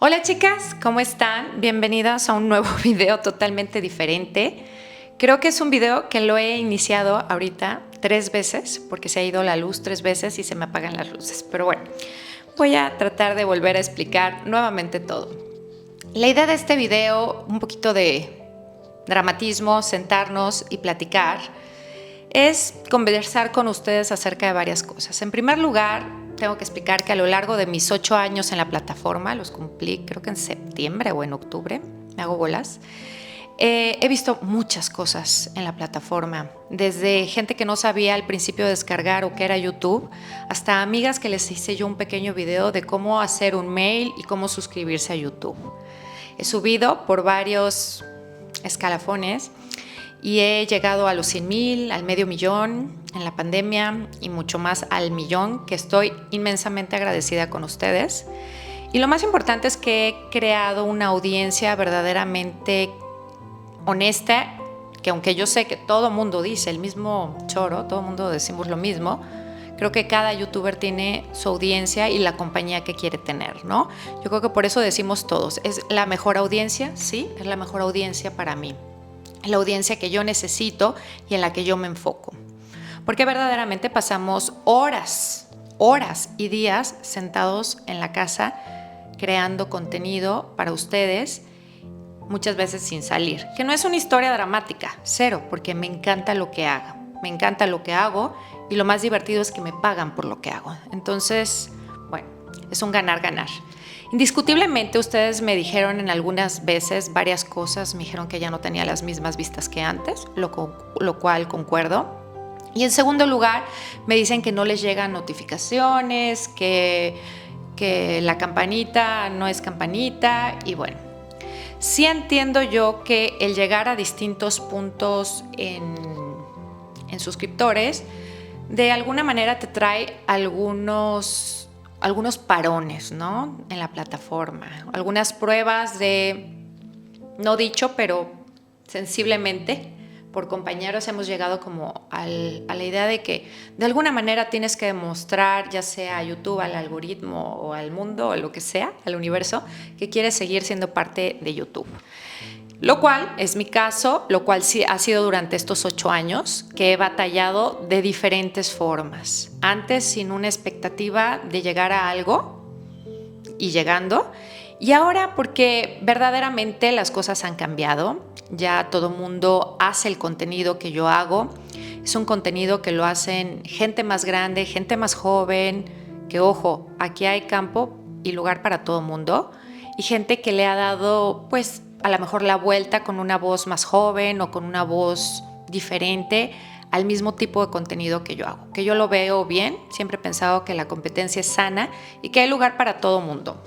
Hola chicas, ¿cómo están? Bienvenidas a un nuevo video totalmente diferente. Creo que es un video que lo he iniciado ahorita 3 veces porque se ha ido la luz 3 veces y se me apagan las luces. Pero bueno, voy a tratar de volver a explicar nuevamente todo. La idea de este video, un poquito de dramatismo, sentarnos y platicar, es conversar con ustedes acerca de varias cosas. En primer lugar, tengo que explicar que a lo largo de mis 8 años en la plataforma, los cumplí creo que en septiembre o en octubre, me hago bolas, he visto muchas cosas en la plataforma, desde gente que no sabía al principio descargar o qué era YouTube, hasta amigas que les hice yo un pequeño video de cómo hacer un mail y cómo suscribirse a YouTube. He subido por varios escalafones y he llegado a los 100,000, al medio millón en la pandemia y mucho más al millón, que estoy inmensamente agradecida con ustedes. Y lo más importante es que he creado una audiencia verdaderamente honesta, que aunque yo sé que todo mundo dice el mismo choro, todo mundo decimos lo mismo, creo que cada youtuber tiene su audiencia y la compañía que quiere tener, ¿no? Yo creo que por eso decimos todos, ¿es la mejor audiencia? Sí, es la mejor audiencia para mí. La audiencia que yo necesito y en la que yo me enfoco. Porque verdaderamente pasamos horas y días sentados en la casa creando contenido para ustedes, muchas veces sin salir. Que no es una historia dramática, cero, porque me encanta lo que hago. Me encanta lo que hago y lo más divertido es que me pagan por lo que hago. Entonces, bueno, es un ganar-ganar. Indiscutiblemente ustedes me dijeron en algunas veces varias cosas, me dijeron que ya no tenía las mismas vistas que antes, lo cual concuerdo. Y en segundo lugar, me dicen que no les llegan notificaciones, que la campanita no es campanita y bueno. Sí entiendo yo que el llegar a distintos puntos en suscriptores, de alguna manera te trae algunos parones, ¿no? En la plataforma, algunas pruebas de, no dicho, pero sensiblemente, por compañeros hemos llegado como a la idea de que de alguna manera tienes que demostrar, ya sea a YouTube, al algoritmo o al mundo o lo que sea, al universo, que quieres seguir siendo parte de YouTube. Lo cual es mi caso, lo cual sí ha sido durante estos 8 años que he batallado de diferentes formas. Antes sin una expectativa de llegar a algo y llegando. Y ahora porque verdaderamente las cosas han cambiado. Ya todo mundo hace el contenido que yo hago. Es un contenido que lo hacen gente más grande, gente más joven. Que ojo, aquí hay campo y lugar para todo mundo. Y gente que le ha dado pues a lo mejor la vuelta con una voz más joven o con una voz diferente al mismo tipo de contenido que yo hago, que yo lo veo bien, siempre he pensado que la competencia es sana y que hay lugar para todo mundo.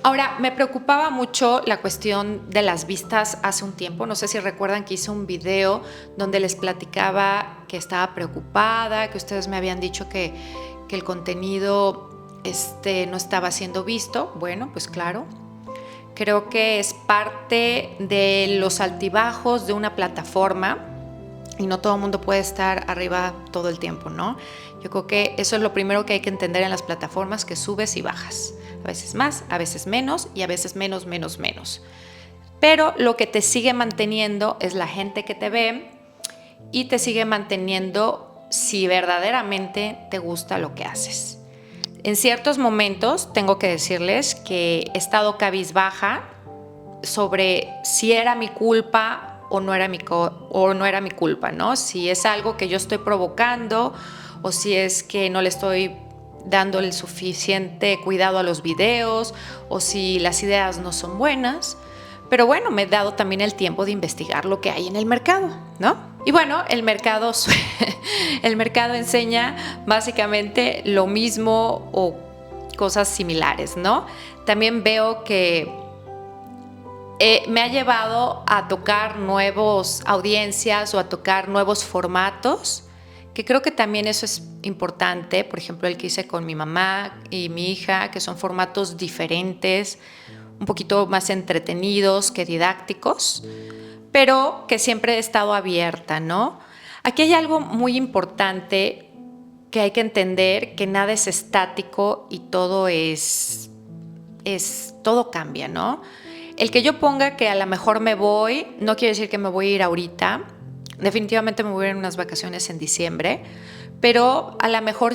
Ahora, me preocupaba mucho la cuestión de las vistas hace un tiempo, no sé si recuerdan que hice un video donde les platicaba que estaba preocupada, que ustedes me habían dicho que el contenido no estaba siendo visto. Bueno, pues claro, creo que es parte de los altibajos de una plataforma y no todo el mundo puede estar arriba todo el tiempo, ¿no? Yo creo que eso es lo primero que hay que entender en las plataformas, que subes y bajas. A veces más, a veces menos y a veces menos. Pero lo que te sigue manteniendo es la gente que te ve y te sigue manteniendo si verdaderamente te gusta lo que haces. En ciertos momentos tengo que decirles que he estado cabizbaja sobre si era mi culpa o no era mi culpa, ¿no? Si es algo que yo estoy provocando o si es que no le estoy dando el suficiente cuidado a los videos o si las ideas no son buenas. Pero bueno, me he dado también el tiempo de investigar lo que hay en el mercado, ¿no? Y bueno, el mercado enseña básicamente lo mismo o cosas similares, ¿no? También veo que me ha llevado a tocar nuevas audiencias o a tocar nuevos formatos, que creo que también eso es importante. Por ejemplo, el que hice con mi mamá y mi hija, que son formatos diferentes, un poquito más entretenidos que didácticos, pero que siempre he estado abierta, ¿no? Aquí hay algo muy importante que hay que entender, que nada es estático y todo es todo cambia, ¿no? El que yo ponga que a lo mejor me voy, no quiere decir que me voy a ir ahorita. Definitivamente me voy a ir en unas vacaciones en diciembre, pero a lo mejor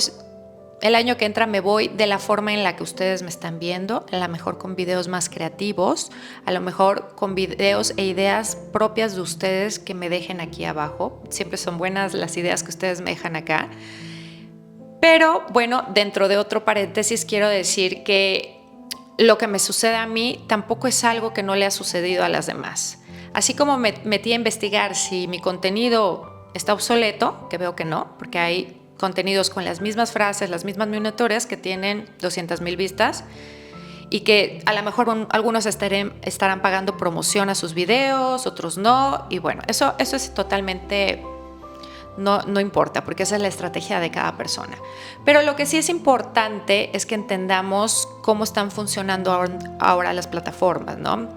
el año que entra me voy de la forma en la que ustedes me están viendo, a lo mejor con videos más creativos, a lo mejor con videos e ideas propias de ustedes que me dejen aquí abajo. Siempre son buenas las ideas que ustedes me dejan acá. Pero bueno, dentro de otro paréntesis quiero decir que lo que me sucede a mí tampoco es algo que no le ha sucedido a las demás. Así como me metí a investigar si mi contenido está obsoleto, que veo que no, porque hay contenidos con las mismas frases, las mismas miniaturas que tienen 200,000 vistas y que a lo mejor algunos estarán pagando promoción a sus videos, otros no, y bueno, eso es totalmente... No importa, porque esa es la estrategia de cada persona. Pero lo que sí es importante es que entendamos cómo están funcionando ahora las plataformas, ¿no?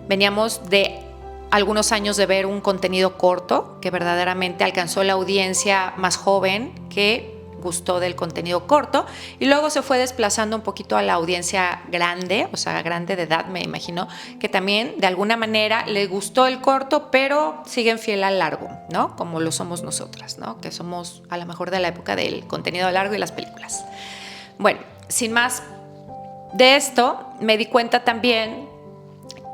Veníamos de algunos años de ver un contenido corto que verdaderamente alcanzó la audiencia más joven que gustó del contenido corto, y luego se fue desplazando un poquito a la audiencia grande, o sea, grande de edad, me imagino, que también de alguna manera le gustó el corto, pero siguen fiel al largo, ¿no? Como lo somos nosotras, ¿no? Que somos a lo mejor de la época del contenido largo y las películas. Bueno, sin más de esto, me di cuenta también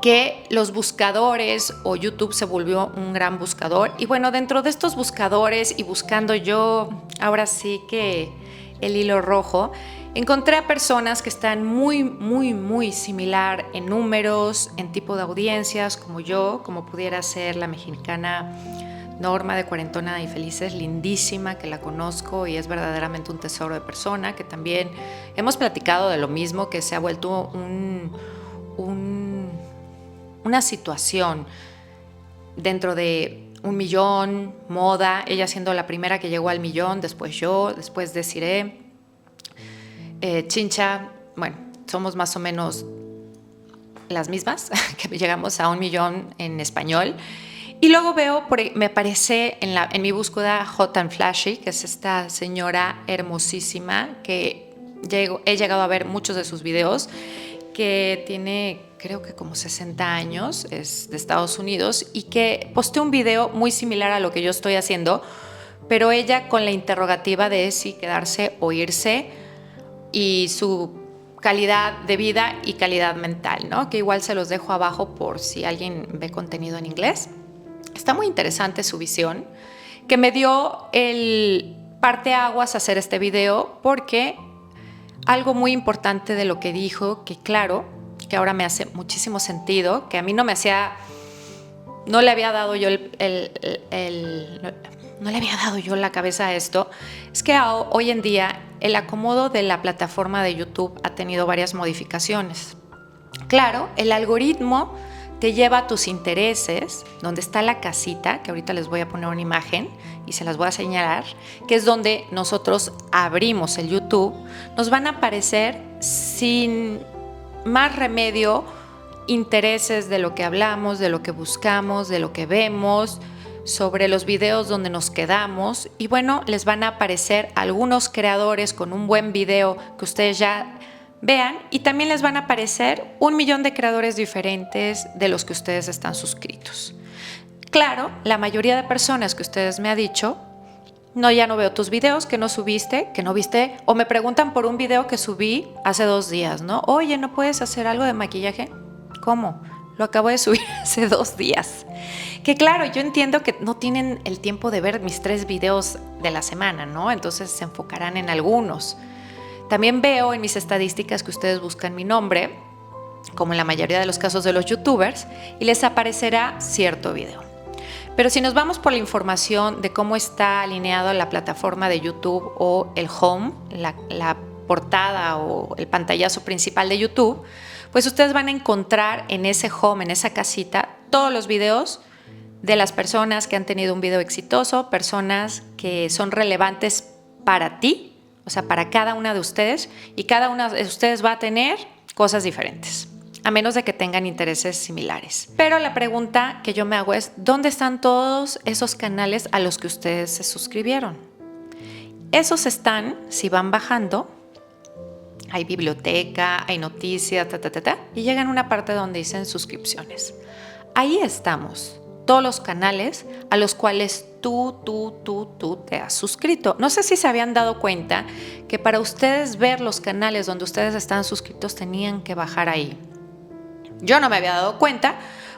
que los buscadores o YouTube se volvió un gran buscador. Y bueno, dentro de estos buscadores y buscando yo, ahora sí que el hilo rojo, encontré a personas que están muy similar en números, en tipo de audiencias, como yo, como pudiera ser la mexicana Norma de Cuarentona y Felices, lindísima, que la conozco y es verdaderamente un tesoro de persona, que también hemos platicado de lo mismo, que se ha vuelto una situación dentro de 1,000,000, moda, ella siendo la primera que llegó al 1,000,000, después yo, después Desiree, Chincha, bueno, somos más o menos las mismas, que llegamos a 1,000,000 en español. Y luego veo, me aparece en mi búsqueda Hot and Flashy, que es esta señora hermosísima que he llegado a ver muchos de sus videos, que tiene creo que como 60 años, es de Estados Unidos, y que posteó un video muy similar a lo que yo estoy haciendo, pero ella con la interrogativa de si quedarse o irse, y su calidad de vida y calidad mental, ¿no? Que igual se los dejo abajo por si alguien ve contenido en inglés. Está muy interesante su visión, que me dio el parteaguas a hacer este video, porque algo muy importante de lo que dijo, que claro, que ahora me hace muchísimo sentido, que a mí no le había dado yo no le había dado yo la cabeza a esto, es que hoy en día el acomodo de la plataforma de YouTube ha tenido varias modificaciones. Claro, el algoritmo te lleva a tus intereses, donde está la casita, que ahorita les voy a poner una imagen y se las voy a señalar, que es donde nosotros abrimos el YouTube. Nos van a aparecer sin más remedio intereses de lo que hablamos, de lo que buscamos, de lo que vemos, sobre los videos donde nos quedamos, y bueno, les van a aparecer algunos creadores con un buen video que ustedes ya vean, y también les van a aparecer 1,000,000 de creadores diferentes de los que ustedes están suscritos. Claro, la mayoría de personas que ustedes me han dicho, no, ya no veo tus videos, que no subiste, que no viste, o me preguntan por un video que subí hace 2 días, ¿no? Oye, ¿no puedes hacer algo de maquillaje? ¿Cómo? Lo acabo de subir hace 2 días. Que claro, yo entiendo que no tienen el tiempo de ver mis 3 videos de la semana, ¿no? Entonces se enfocarán en algunos. También veo en mis estadísticas que ustedes buscan mi nombre, como en la mayoría de los casos de los youtubers, y les aparecerá cierto video. Pero si nos vamos por la información de cómo está alineado la plataforma de YouTube o el home, la portada o el pantallazo principal de YouTube, pues ustedes van a encontrar en ese home, en esa casita, todos los videos de las personas que han tenido un video exitoso, personas que son relevantes para ti, o sea, para cada una de ustedes, y cada una de ustedes va a tener cosas diferentes, a menos de que tengan intereses similares. Pero la pregunta que yo me hago es, ¿dónde están todos esos canales a los que ustedes se suscribieron? Esos están, si van bajando, hay biblioteca, hay noticias, y llegan a una parte donde dicen suscripciones. Ahí estamos, todos los canales a los cuales tú te has suscrito. No sé si se habían dado cuenta que para ustedes ver los canales donde ustedes están suscritos tenían que bajar ahí. Yo no me había dado cuenta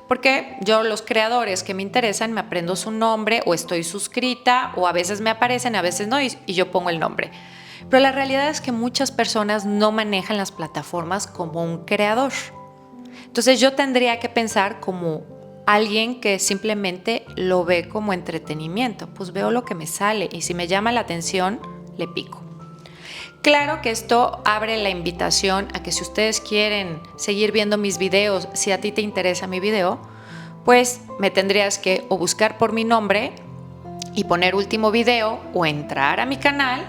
porque yo los creadores que me interesan me aprendo su nombre o estoy suscrita o a veces me aparecen, a veces no y yo pongo el nombre. Pero la realidad es que muchas personas no manejan las plataformas como un creador. Entonces yo tendría que pensar como alguien que simplemente lo ve como entretenimiento. Pues veo lo que me sale y si me llama la atención, le pico. Claro que esto abre la invitación a que si ustedes quieren seguir viendo mis videos, si a ti te interesa mi video, pues me tendrías que o buscar por mi nombre y poner último video o entrar a mi canal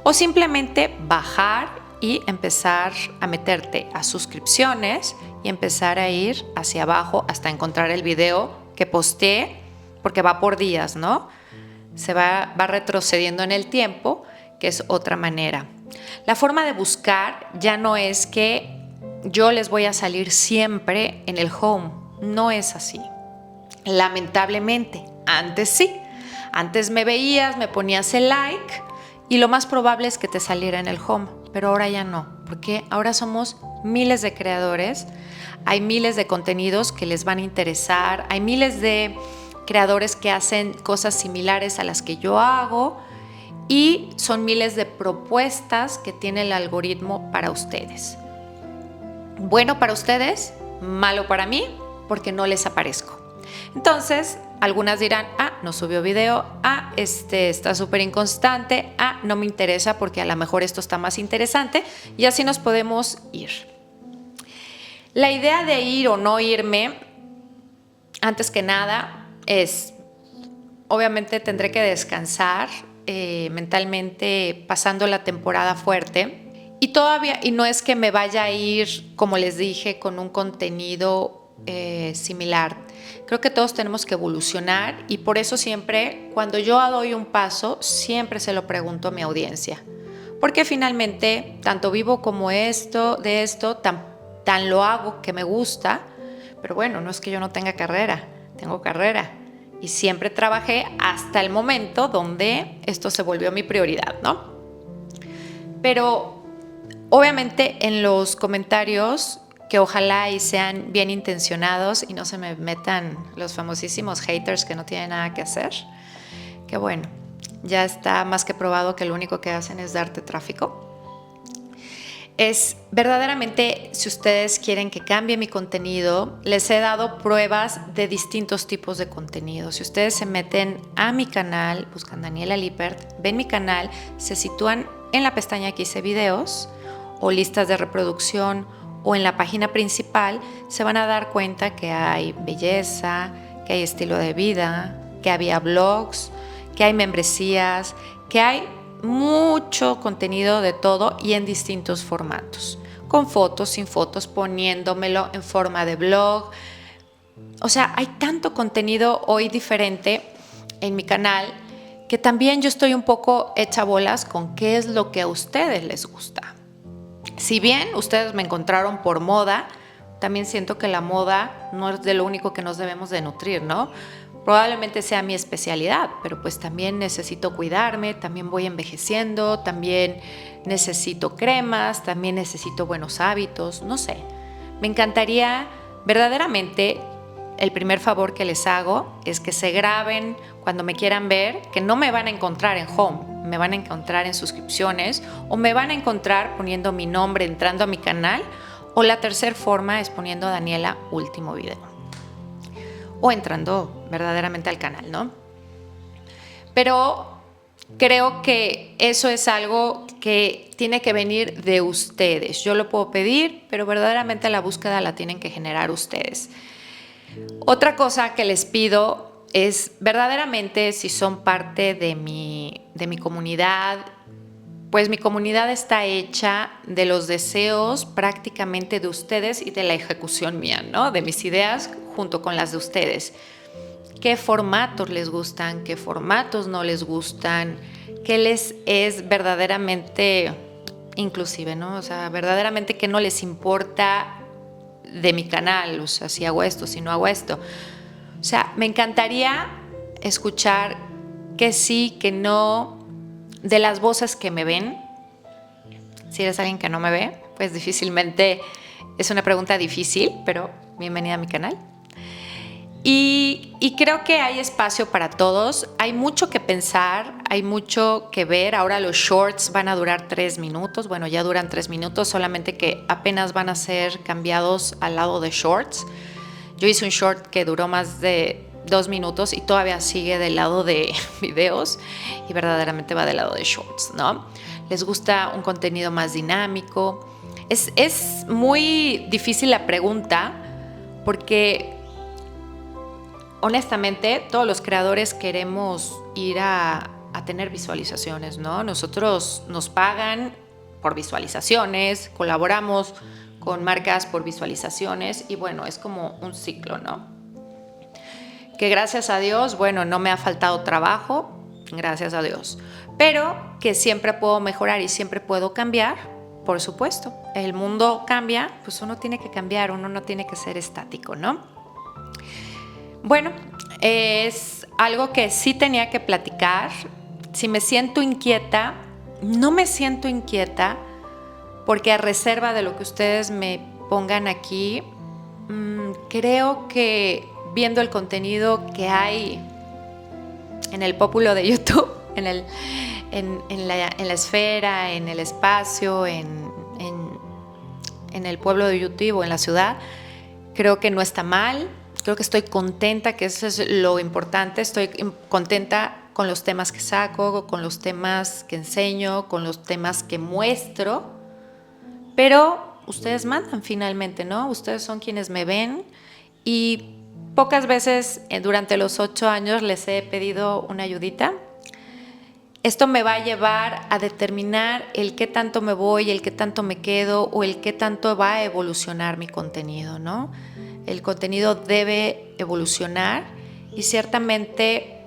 o simplemente bajar y empezar a meterte a suscripciones y empezar a ir hacia abajo hasta encontrar el video que posteé, porque va por días, ¿no? Se va retrocediendo en el tiempo, que es otra manera. La forma de buscar ya no es que yo les voy a salir siempre en el home, no es así. Lamentablemente, antes sí. Antes me veías, me ponías el like y lo más probable es que te saliera en el home, pero ahora ya no, porque ahora somos miles de creadores, hay miles de contenidos que les van a interesar, hay miles de creadores que hacen cosas similares a las que yo hago y son miles de propuestas que tiene el algoritmo para ustedes. Bueno para ustedes, malo para mí, porque no les aparezco. Entonces, algunas dirán, no subió video, está súper inconstante, no me interesa porque a lo mejor esto está más interesante y así nos podemos ir. La idea de ir o no irme, antes que nada, es, obviamente tendré que descansar mentalmente pasando la temporada fuerte y no es que me vaya a ir, como les dije, con un contenido similar. Creo que todos tenemos que evolucionar y por eso siempre, cuando yo doy un paso, siempre se lo pregunto a mi audiencia. Porque finalmente, tanto vivo como tan lo hago que me gusta, pero bueno, no es que yo no tenga carrera, tengo carrera. Y siempre trabajé hasta el momento donde esto se volvió mi prioridad, ¿no? Pero obviamente en los comentarios, que ojalá y sean bien intencionados y no se me metan los famosísimos haters que no tienen nada que hacer, que bueno, ya está más que probado que lo único que hacen es darte tráfico. Es verdaderamente, si ustedes quieren que cambie mi contenido, les he dado pruebas de distintos tipos de contenido. Si ustedes se meten a mi canal, buscan Daniela Lippert, ven mi canal, se sitúan en la pestaña que hice videos o listas de reproducción o en la página principal, se van a dar cuenta que hay belleza, que hay estilo de vida, que había blogs, que hay membresías, que hay mucho contenido de todo y en distintos formatos, con fotos, sin fotos, poniéndomelo en forma de blog. O sea, hay tanto contenido hoy diferente en mi canal que también yo estoy un poco hecha bolas con qué es lo que a ustedes les gusta. Si bien ustedes me encontraron por moda, también siento que la moda no es de lo único que nos debemos de nutrir, ¿no? Probablemente sea mi especialidad, pero pues también necesito cuidarme, también voy envejeciendo, también necesito cremas, también necesito buenos hábitos, no sé. Me encantaría verdaderamente, el primer favor que les hago es que se graben cuando me quieran ver, que no me van a encontrar en home, me van a encontrar en suscripciones o me van a encontrar poniendo mi nombre, entrando a mi canal, o la tercera forma es poniendo Daniela último video o entrando verdaderamente al canal, ¿no? Pero creo que eso es algo que tiene que venir de ustedes. Yo lo puedo pedir, pero verdaderamente la búsqueda la tienen que generar ustedes. Otra cosa que les pido es verdaderamente, si son parte de mi comunidad, pues mi comunidad está hecha de los deseos prácticamente de ustedes y de la ejecución mía, ¿no? De mis ideas junto con las de ustedes. ¿Qué formatos les gustan? ¿Qué formatos no les gustan? ¿Qué les es verdaderamente inclusive, ¿no? O sea, verdaderamente que no les importa de mi canal, o sea, si hago esto, si no hago esto. O sea, me encantaría escuchar que sí, que no, de las voces que me ven. Si eres alguien que no me ve, pues difícilmente es una pregunta difícil, pero bienvenida a mi canal. Y creo que hay espacio para todos, hay mucho que pensar, hay mucho que ver. Ahora los shorts van a durar 3 minutos, bueno, ya duran 3 minutos, solamente que apenas van a ser cambiados al lado de shorts. Yo hice un short que duró más de 2 minutos y todavía sigue del lado de videos y verdaderamente va del lado de shorts, ¿no? Les gusta un contenido más dinámico. Es muy difícil la pregunta porque honestamente, todos los creadores queremos ir a tener visualizaciones, ¿no? Nosotros nos pagan por visualizaciones, colaboramos con marcas por visualizaciones y bueno, es como un ciclo, ¿no? Que gracias a Dios, bueno, no me ha faltado trabajo, gracias a Dios, pero que siempre puedo mejorar y siempre puedo cambiar, por supuesto. El mundo cambia, pues uno tiene que cambiar, uno no tiene que ser estático, ¿no? Bueno, es algo que sí tenía que platicar. Si me siento inquieta, no me siento inquieta porque a reserva de lo que ustedes me pongan aquí, creo que viendo el contenido que hay en el pópulo de YouTube, en la esfera, en el espacio, en el pueblo de YouTube o en la ciudad, creo que no está mal. Creo que estoy contenta, que eso es lo importante. Estoy contenta con los temas que saco, con los temas que enseño, con los temas que muestro. Pero ustedes mandan finalmente, ¿no? Ustedes son quienes me ven y pocas veces durante los 8 años les he pedido una ayudita. Esto me va a llevar a determinar el qué tanto me voy, el qué tanto me quedo o el qué tanto va a evolucionar mi contenido, ¿no? El contenido debe evolucionar y ciertamente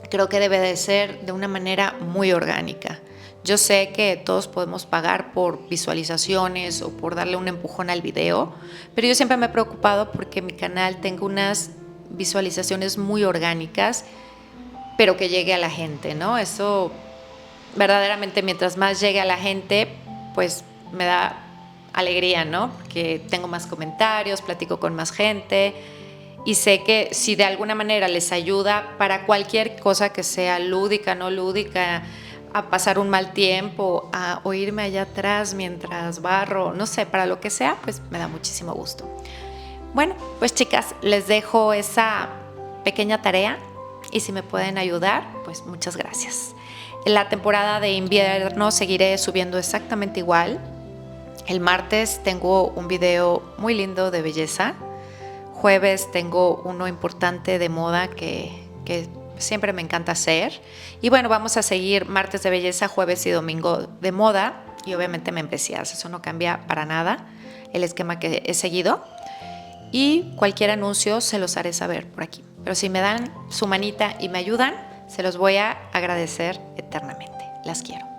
creo que debe de ser de una manera muy orgánica. Yo sé que todos podemos pagar por visualizaciones o por darle un empujón al video, pero yo siempre me he preocupado porque mi canal tenga unas visualizaciones muy orgánicas, pero que llegue a la gente, ¿no? Eso verdaderamente mientras más llegue a la gente, pues me da alegría, ¿no? Porque tengo más comentarios, platico con más gente y sé que si de alguna manera les ayuda para cualquier cosa que sea lúdica, no lúdica, a pasar un mal tiempo, a oírme allá atrás mientras barro, no sé, para lo que sea, pues me da muchísimo gusto. Bueno, pues chicas, les dejo esa pequeña tarea y si me pueden ayudar, pues muchas gracias. En la temporada de invierno seguiré subiendo exactamente igual. El martes tengo un video muy lindo de belleza. Jueves tengo uno importante de moda que siempre me encanta hacer. Y bueno, vamos a seguir martes de belleza, jueves y domingo de moda. Y obviamente membresías, eso no cambia para nada el esquema que he seguido. Y cualquier anuncio se los haré saber por aquí. Pero si me dan su manita y me ayudan, se los voy a agradecer eternamente. Las quiero.